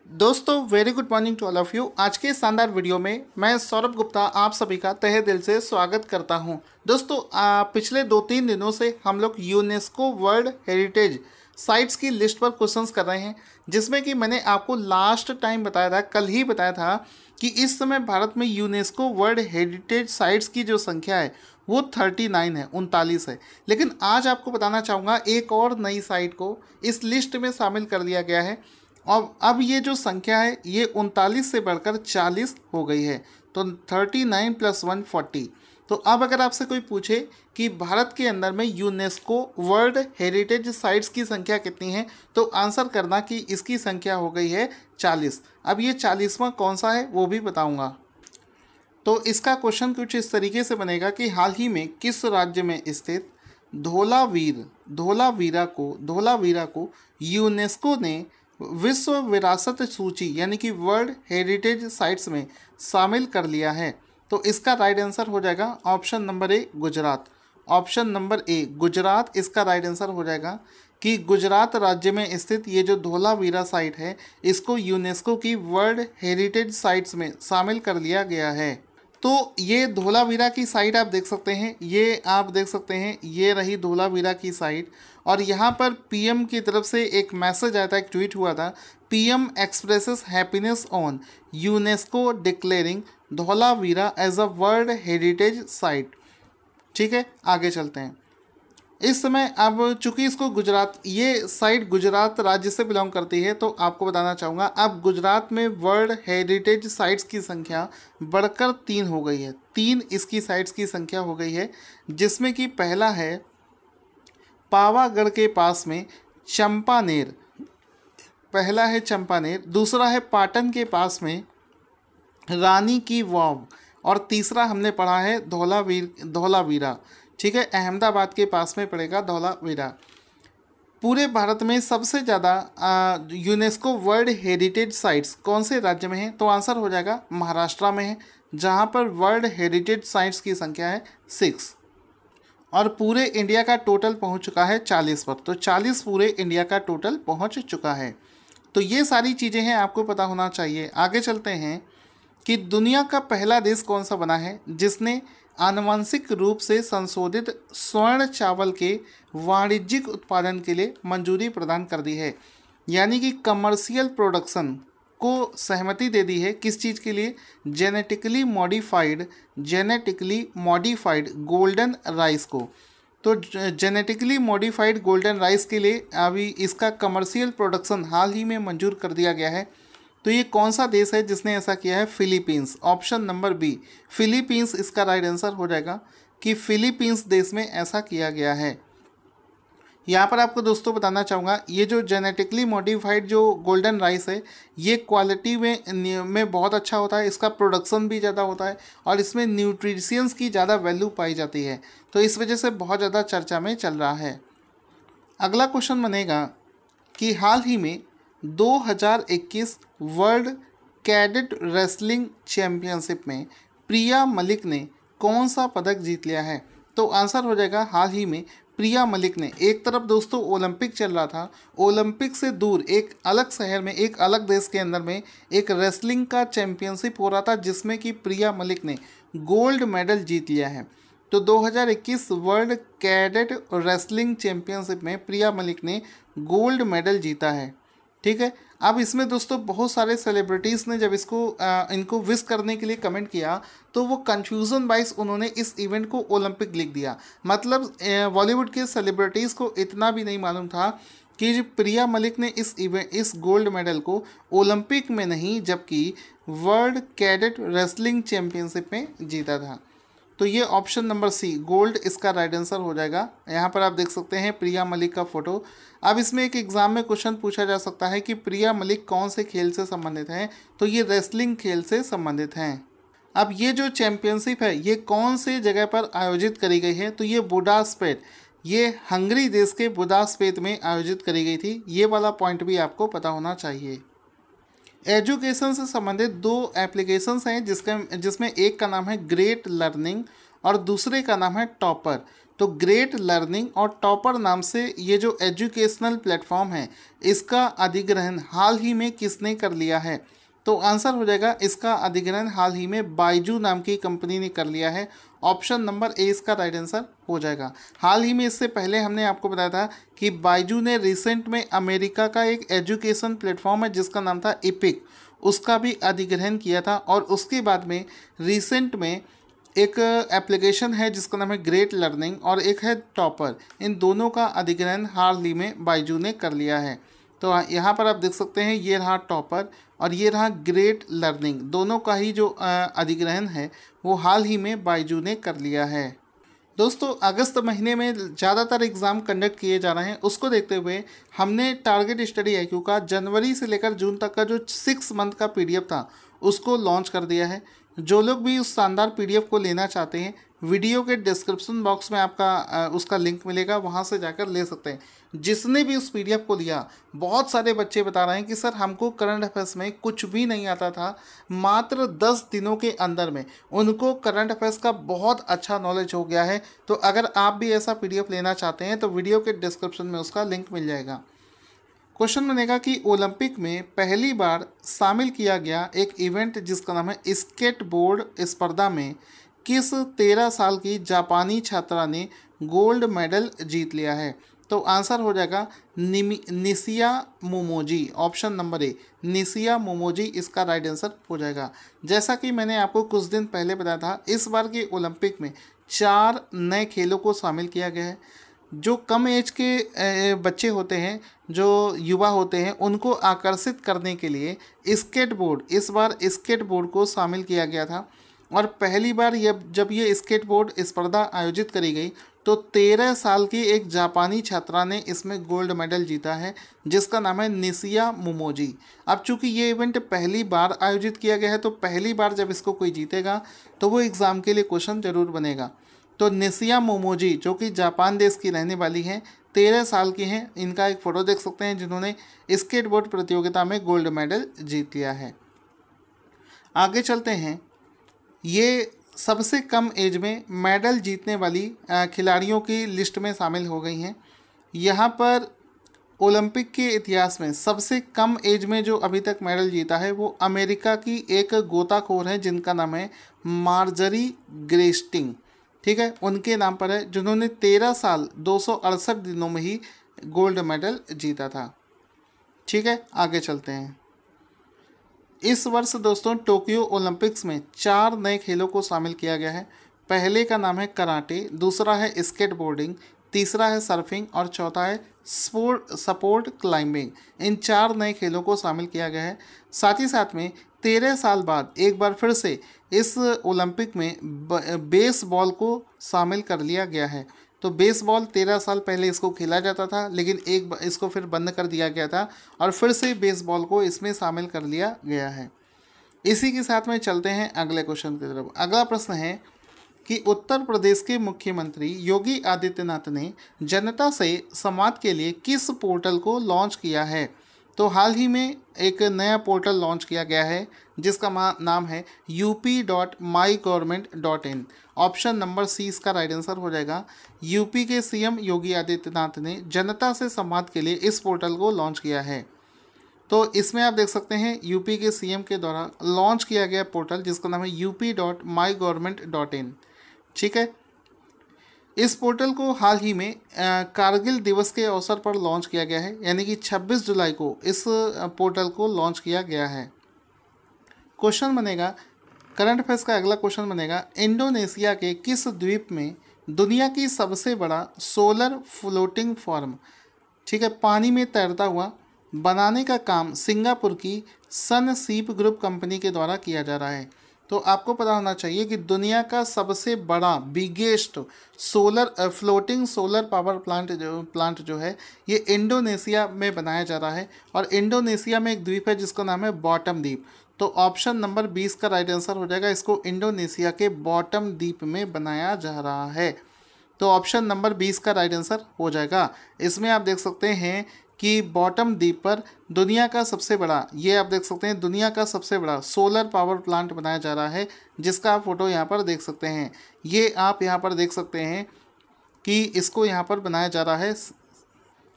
दोस्तों very good morning to all of you. आज के शानदार वीडियो में मैं सौरभ गुप्ता आप सभी का तहे दिल से स्वागत करता हूं। दोस्तों पिछले 2-3 दिनों से हम लोग यूनेस्को वर्ल्ड हेरिटेज साइट्स की लिस्ट पर क्वेश्चंस कर रहे हैं, जिसमें कि मैंने आपको लास्ट टाइम बताया था, कल ही बताया था कि इस समय भारत में यूनेस्को वर्ल्ड हेरिटेज साइट्स की जो संख्या है वो 39 है, 39 है। लेकिन आज आपको बताना चाहूँगा एक और नई साइट को इस लिस्ट में शामिल कर लिया गया है और अब ये जो संख्या है ये 39 से बढ़कर 40 हो गई है। तो 39 + 1 40। तो अब अगर आपसे कोई पूछे कि भारत के अंदर में यूनेस्को वर्ल्ड हेरिटेज साइट्स की संख्या कितनी है, तो आंसर करना कि इसकी संख्या हो गई है 40। अब ये 40वां कौन सा है वो भी बताऊंगा। तो इसका क्वेश्चन कुछ इस तरीके से बनेगा कि हाल ही में किस राज्य में स्थित धोलावीरा को यूनेस्को ने विश्व विरासत सूची यानी कि वर्ल्ड हेरिटेज साइट्स में शामिल कर लिया है। तो इसका राइट आंसर हो जाएगा option number A Gujarat. Option number A Gujarat इसका राइट आंसर हो जाएगा कि गुजरात राज्य में स्थित ये जो धोलावीरा साइट है इसको यूनेस्को की वर्ल्ड हेरिटेज साइट्स में शामिल कर लिया गया है। तो ये धोलावीरा की साइट आप देख सकते हैं, ये आप देख सकते हैं, ये रही धोलावीरा की साइट। और यहाँ पर पीएम की तरफ से एक मैसेज आया था, एक ट्वीट हुआ था, PM expresses happiness on UNESCO declaring Dholavira as a world heritage site. ठीक है, आगे चलते हैं। इस समय अब चूंकि इसको ये साइट गुजरात राज्य से बिलोंग करती है, तो आपको बताना चाहूँगा अब गुजरात में वर्ल्ड हेरिटेज साइट्स की संख्या बढ़कर 3 हो गई है। 3 इसकी साइट्स की संख्या हो गई है, जिसमें कि पहला है पावागढ़ के पास में चंपानेर, दूसरा है पाटन के पास में रानी की वाव, और तीसरा हमने पढ़ा है धौलावीरा। ठीक है, अहमदाबाद के पास में पड़ेगा धौलावीरा। पूरे भारत में सबसे ज़्यादा यूनेस्को वर्ल्ड हेरिटेज साइट्स कौन से राज्य में है, तो आंसर हो जाएगा महाराष्ट्र में है, जहां पर वर्ल्ड हेरिटेज साइट्स की संख्या है 6। और पूरे इंडिया का टोटल पहुंच चुका है 40 पर। तो 40 पूरे इंडिया का टोटल पहुंच चुका है। तो ये सारी चीज़ें हैं, आपको पता होना चाहिए। आगे चलते हैं कि दुनिया का पहला देश कौन सा बना है जिसने आनुवंशिक रूप से संशोधित स्वर्ण चावल के वाणिज्यिक उत्पादन के लिए मंजूरी प्रदान कर दी है, यानी कि कमर्शियल प्रोडक्शन को सहमति दे दी है। किस चीज़ के लिए? जेनेटिकली मॉडिफाइड गोल्डन राइस को। तो जेनेटिकली मॉडिफाइड गोल्डन राइस के लिए अभी इसका कमर्शियल प्रोडक्शन हाल ही में मंजूर कर दिया गया है। तो ये कौन सा देश है जिसने ऐसा किया है? Philippines. Option number B Philippines इसका राइट आंसर हो जाएगा कि फिलीपींस देश में ऐसा किया गया है। यहाँ पर आपको दोस्तों बताना चाहूँगा, ये जो जेनेटिकली मॉडिफाइड जो गोल्डन राइस है ये क्वालिटी में बहुत अच्छा होता है, इसका प्रोडक्शन भी ज़्यादा होता है और इसमें न्यूट्रिशियंस की ज़्यादा वैल्यू पाई जाती है। तो इस वजह से बहुत ज़्यादा चर्चा में चल रहा है। अगला क्वेश्चन बनेगा कि हाल ही में 2021 वर्ल्ड कैडेट रेसलिंग चैम्पियनशिप में प्रिया मलिक ने कौन सा पदक जीत लिया है? तो आंसर हो जाएगा हाल ही में प्रिया मलिक ने। एक तरफ दोस्तों ओलंपिक चल रहा था, ओलंपिक से दूर एक अलग शहर में, एक अलग देश के अंदर में एक रेसलिंग का चैम्पियनशिप हो रहा था, जिसमें कि प्रिया मलिक ने गोल्ड मेडल जीत लिया है। तो 2021 वर्ल्ड कैडेट रेसलिंग चैम्पियनशिप में प्रिया मलिक ने गोल्ड मेडल जीता है। ठीक है, अब इसमें दोस्तों बहुत सारे सेलिब्रिटीज़ ने जब इनको विश करने के लिए कमेंट किया, तो वो कन्फ्यूज़न वाइज उन्होंने इस इवेंट को ओलंपिक लिख दिया। मतलब बॉलीवुड के सेलिब्रिटीज़ को इतना भी नहीं मालूम था कि प्रिया मलिक ने इस गोल्ड मेडल को ओलंपिक में नहीं जबकि वर्ल्ड कैडेट रेसलिंग चैम्पियनशिप में जीता था। तो ये ऑप्शन नंबर सी गोल्ड इसका राइट आंसर हो जाएगा। यहाँ पर आप देख सकते हैं प्रिया मलिक का फोटो। अब इसमें एक एग्जाम में क्वेश्चन पूछा जा सकता है कि प्रिया मलिक कौन से खेल से संबंधित हैं, तो ये रेसलिंग खेल से संबंधित हैं। अब ये जो चैम्पियनशिप है ये कौन से जगह पर आयोजित करी गई है, तो ये बुडापेस्ट, ये हंगरी देश के बुडापेस्ट में आयोजित करी गई थी। ये वाला पॉइंट भी आपको पता होना चाहिए। एजुकेशन से संबंधित 2 एप्लीकेशंस हैं जिसमें एक का नाम है ग्रेट लर्निंग और दूसरे का नाम है टॉपर। तो ग्रेट लर्निंग और टॉपर नाम से ये जो एजुकेशनल प्लेटफॉर्म है, इसका अधिग्रहण हाल ही में किसने कर लिया है? तो आंसर हो जाएगा इसका अधिग्रहण हाल ही में बायजू नाम की कंपनी ने कर लिया है। ऑप्शन नंबर ए इसका राइट आंसर हो जाएगा। हाल ही में, इससे पहले हमने आपको बताया था कि बायजू ने रिसेंट में अमेरिका का एक एजुकेशन प्लेटफॉर्म है जिसका नाम था इपिक, उसका भी अधिग्रहण किया था। और उसके बाद में रिसेंट में एक एप्लीकेशन है जिसका नाम है ग्रेट लर्निंग और एक है टॉपर, इन दोनों का अधिग्रहण हाल ही में बायजू ने कर लिया है। तो यहाँ पर आप देख सकते हैं ये रहा टॉपर और ये रहा ग्रेट लर्निंग, दोनों का ही जो अधिग्रहण है वो हाल ही में बायजू ने कर लिया है। दोस्तों, अगस्त महीने में ज़्यादातर एग्ज़ाम कंडक्ट किए जा रहे हैं, उसको देखते हुए हमने टारगेट स्टडी IQ का जनवरी से लेकर जून तक का जो 6 मंथ का PDF था उसको लॉन्च कर दिया है। जो लोग भी उस शानदार PDF को लेना चाहते हैं, वीडियो के डिस्क्रिप्शन बॉक्स में आपका उसका लिंक मिलेगा, वहां से जाकर ले सकते हैं। जिसने भी उस PDF को लिया, बहुत सारे बच्चे बता रहे हैं कि सर हमको करंट अफेयर्स में कुछ भी नहीं आता था, मात्र 10 दिनों के अंदर में उनको करंट अफेयर्स का बहुत अच्छा नॉलेज हो गया है। तो अगर आप भी ऐसा PDF लेना चाहते हैं तो वीडियो के डिस्क्रिप्शन में उसका लिंक मिल जाएगा। क्वेश्चन बनेगा कि ओलंपिक में पहली बार शामिल किया गया एक इवेंट जिसका नाम है स्केटबोर्ड स्पर्धा में किस 13 साल की जापानी छात्रा ने गोल्ड मेडल जीत लिया है? तो आंसर हो जाएगा निशिया मोमोजी, ऑप्शन नंबर ए निशिया मोमोजी इसका राइट आंसर हो जाएगा। जैसा कि मैंने आपको कुछ दिन पहले बताया था, इस बार के ओलंपिक में 4 नए खेलों को शामिल किया गया है। जो कम एज के बच्चे होते हैं, जो युवा होते हैं, उनको आकर्षित करने के लिए स्केटबोर्ड, इस बार स्केटबोर्ड को शामिल किया गया था। और पहली बार जब ये स्केटबोर्ड स्पर्धा आयोजित करी गई तो 13 साल की एक जापानी छात्रा ने इसमें गोल्ड मेडल जीता है जिसका नाम है निशिया मोमोजी। अब चूंकि ये इवेंट पहली बार आयोजित किया गया है तो पहली बार जब इसको कोई जीतेगा तो वो एग्ज़ाम के लिए क्वेश्चन जरूर बनेगा। तो निशिया मोमोजी जो कि जापान देश की रहने वाली हैं, 13 साल की हैं, इनका एक फ़ोटो देख सकते हैं जिन्होंने स्केटबोर्ड प्रतियोगिता में गोल्ड मेडल जीत लिया है। आगे चलते हैं, ये सबसे कम एज में मेडल जीतने वाली खिलाड़ियों की लिस्ट में शामिल हो गई हैं। यहाँ पर ओलंपिक के इतिहास में सबसे कम एज में जो अभी तक मेडल जीता है वो अमेरिका की एक गोताखोर है जिनका नाम है मार्जरी ग्रेस्टिंग, ठीक है, उनके नाम पर है, जिन्होंने 13 साल 268 दिनों में ही गोल्ड मेडल जीता था। ठीक है, आगे चलते हैं। इस वर्ष दोस्तों टोक्यो ओलंपिक्स में 4 नए खेलों को शामिल किया गया है। पहले का नाम है कराटे, दूसरा है स्केटबोर्डिंग, तीसरा है सर्फिंग और चौथा है सपोर्ट क्लाइंबिंग। इन 4 नए खेलों को शामिल किया गया है। साथ ही साथ में 13 साल बाद एक बार फिर से इस ओलंपिक में बेसबॉल को शामिल कर लिया गया है। तो बेसबॉल 13 साल पहले इसको खेला जाता था, लेकिन इसको फिर बंद कर दिया गया था और फिर से बेसबॉल को इसमें शामिल कर लिया गया है। इसी के साथ में चलते हैं अगले क्वेश्चन की तरफ। अगला प्रश्न है कि उत्तर प्रदेश के मुख्यमंत्री योगी आदित्यनाथ ने जनता से संवाद के लिए किस पोर्टल को लॉन्च किया है? तो हाल ही में एक नया पोर्टल लॉन्च किया गया है जिसका नाम है up.mygovernment.in। ऑप्शन नंबर सी इसका राइट आंसर हो जाएगा। यूपी के CM योगी आदित्यनाथ ने जनता से संवाद के लिए इस पोर्टल को लॉन्च किया है। तो इसमें आप देख सकते हैं यूपी के CM के द्वारा लॉन्च किया गया पोर्टल जिसका नाम है up.mygovernment.in। ठीक है, इस पोर्टल को हाल ही में कारगिल दिवस के अवसर पर लॉन्च किया गया है, यानी कि 26 जुलाई को इस पोर्टल को लॉन्च किया गया है। क्वेश्चन बनेगा, करंट अफेयर्स का अगला क्वेश्चन बनेगा, इंडोनेशिया के किस द्वीप में दुनिया की सबसे बड़ा सोलर फ्लोटिंग फार्म, ठीक है, पानी में तैरता हुआ बनाने का काम सिंगापुर की सनसीप ग्रुप कंपनी के द्वारा किया जा रहा है? तो आपको पता होना चाहिए कि दुनिया का सबसे बड़ा biggest floating solar power plant जो है ये इंडोनेशिया में बनाया जा रहा है और इंडोनेशिया में एक द्वीप है जिसका नाम है बॉटम द्वीप। तो ऑप्शन नंबर 20 का राइट आंसर हो जाएगा। इसको इंडोनेशिया के बॉटम द्वीप में बनाया जा रहा है। तो ऑप्शन नंबर 20 का राइट आंसर हो जाएगा। इसमें आप देख सकते हैं कि बॉटम द्वीप पर दुनिया का सबसे बड़ा, ये आप देख सकते हैं, दुनिया का सबसे बड़ा सोलर पावर प्लांट बनाया जा रहा है जिसका आप फोटो यहाँ पर देख सकते हैं। ये आप यहाँ पर देख सकते हैं कि इसको यहाँ पर बनाया जा रहा है।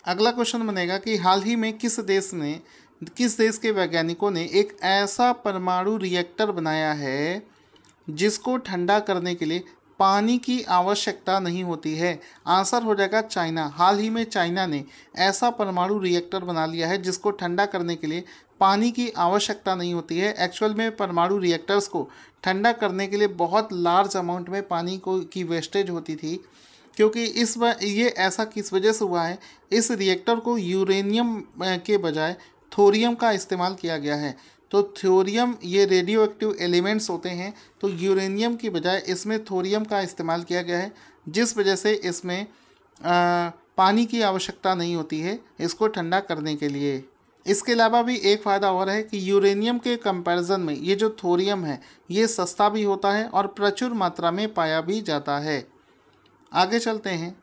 अगला क्वेश्चन बनेगा कि हाल ही में किस देश के वैज्ञानिकों ने एक ऐसा परमाणु रिएक्टर बनाया है जिसको ठंडा करने के लिए पानी की आवश्यकता नहीं होती है। आंसर हो जाएगा चाइना। हाल ही में चाइना ने ऐसा परमाणु रिएक्टर बना लिया है जिसको ठंडा करने के लिए पानी की आवश्यकता नहीं होती है। एक्चुअल में परमाणु रिएक्टर्स को ठंडा करने के लिए बहुत लार्ज अमाउंट में पानी की वेस्टेज होती थी, क्योंकि इस बार ये ऐसा किस वजह से हुआ है, इस रिएक्टर को यूरेनियम के बजाय थोरियम का इस्तेमाल किया गया है। तो थोरियम ये रेडियो एक्टिव एलिमेंट्स होते हैं, तो यूरेनियम की बजाय इसमें थोरियम का इस्तेमाल किया गया है, जिस वजह से इसमें पानी की आवश्यकता नहीं होती है इसको ठंडा करने के लिए। इसके अलावा भी एक फ़ायदा और है कि यूरेनियम के कंपैरिजन में ये जो थोरियम है ये सस्ता भी होता है और प्रचुर मात्रा में पाया भी जाता है। आगे चलते हैं।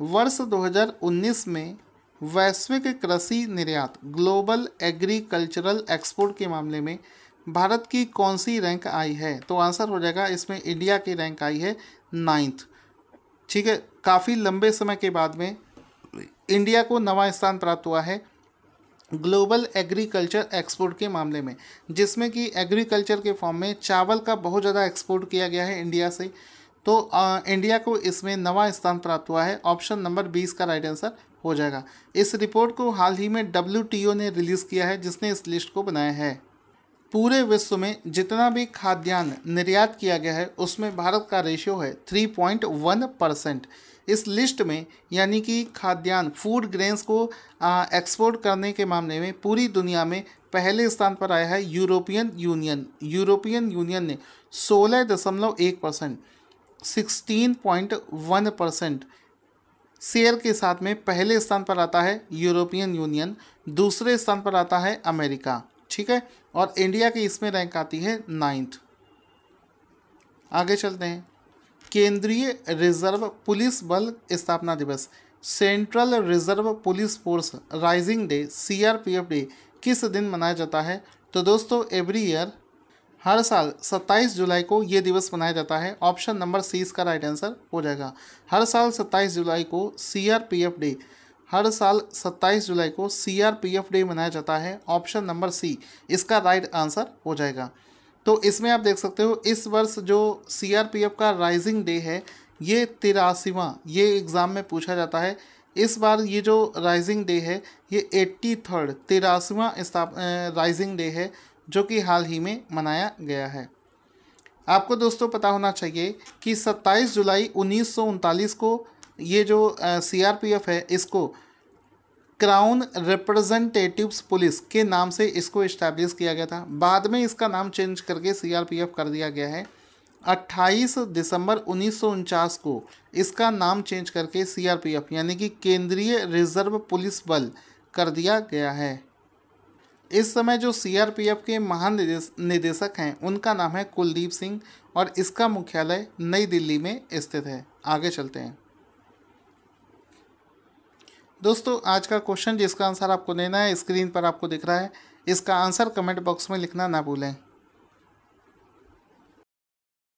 वर्ष 2019 में वैश्विक कृषि निर्यात ग्लोबल एग्रीकल्चरल एक्सपोर्ट के मामले में भारत की कौन सी रैंक आई है? तो आंसर हो जाएगा इसमें इंडिया की रैंक आई है 9th। ठीक है, काफ़ी लंबे समय के बाद में इंडिया को नवा स्थान प्राप्त हुआ है ग्लोबल एग्रीकल्चर एक्सपोर्ट के मामले में, जिसमें कि एग्रीकल्चर के फॉर्म में चावल का बहुत ज़्यादा एक्सपोर्ट किया गया है इंडिया से। तो इंडिया को इसमें नवा स्थान प्राप्त हुआ है। ऑप्शन नंबर 20 का राइट आंसर हो जाएगा। इस रिपोर्ट को हाल ही में WTO ने रिलीज़ किया है, जिसने इस लिस्ट को बनाया है। पूरे विश्व में जितना भी खाद्यान्न निर्यात किया गया है उसमें भारत का रेशियो है 3.1%। इस लिस्ट में यानी कि खाद्यान्न फूड ग्रेन्स को एक्सपोर्ट करने के मामले में पूरी दुनिया में पहले स्थान पर आया है यूरोपियन यूनियन ने 16.1%, 16.1% शेयर के साथ में पहले स्थान पर आता है यूरोपियन यूनियन, दूसरे स्थान पर आता है अमेरिका। ठीक है, और इंडिया की इसमें रैंक आती है 9th। आगे चलते हैं। केंद्रीय रिजर्व पुलिस बल स्थापना दिवस, central reserve police force rising day, CRPF day किस दिन मनाया जाता है? तो दोस्तों एवरी ईयर हर साल 27 जुलाई को ये दिवस मनाया जाता है। ऑप्शन नंबर सी इसका राइट आंसर हो जाएगा। हर साल 27 जुलाई को CRPF डे, हर साल 27 जुलाई को CRPF डे मनाया जाता है। ऑप्शन नंबर सी इसका राइट आंसर हो जाएगा। तो इसमें आप देख सकते हो इस वर्ष जो CRPF का राइजिंग डे है ये 83वां, ये एग्ज़ाम में पूछा जाता है। इस बार ये जो राइजिंग डे है ये 83वां राइजिंग डे है जो कि हाल ही में मनाया गया है। आपको दोस्तों पता होना चाहिए कि 27 जुलाई 1939 को ये जो CRPF है इसको क्राउन रिप्रेजेंटेटिव्स पुलिस के नाम से इसको इस्टेब्लिश किया गया था। बाद में इसका नाम चेंज करके CRPF कर दिया गया है। 28 दिसंबर 1949 को इसका नाम चेंज करके CRPF यानी कि केंद्रीय रिजर्व पुलिस बल कर दिया गया है। इस समय जो CRPF के महानिदेशक हैं उनका नाम है कुलदीप सिंह और इसका मुख्यालय नई दिल्ली में स्थित है। आगे चलते हैं दोस्तों। आज का क्वेश्चन जिसका आंसर आपको देना है स्क्रीन पर आपको दिख रहा है, इसका आंसर कमेंट बॉक्स में लिखना ना भूलें।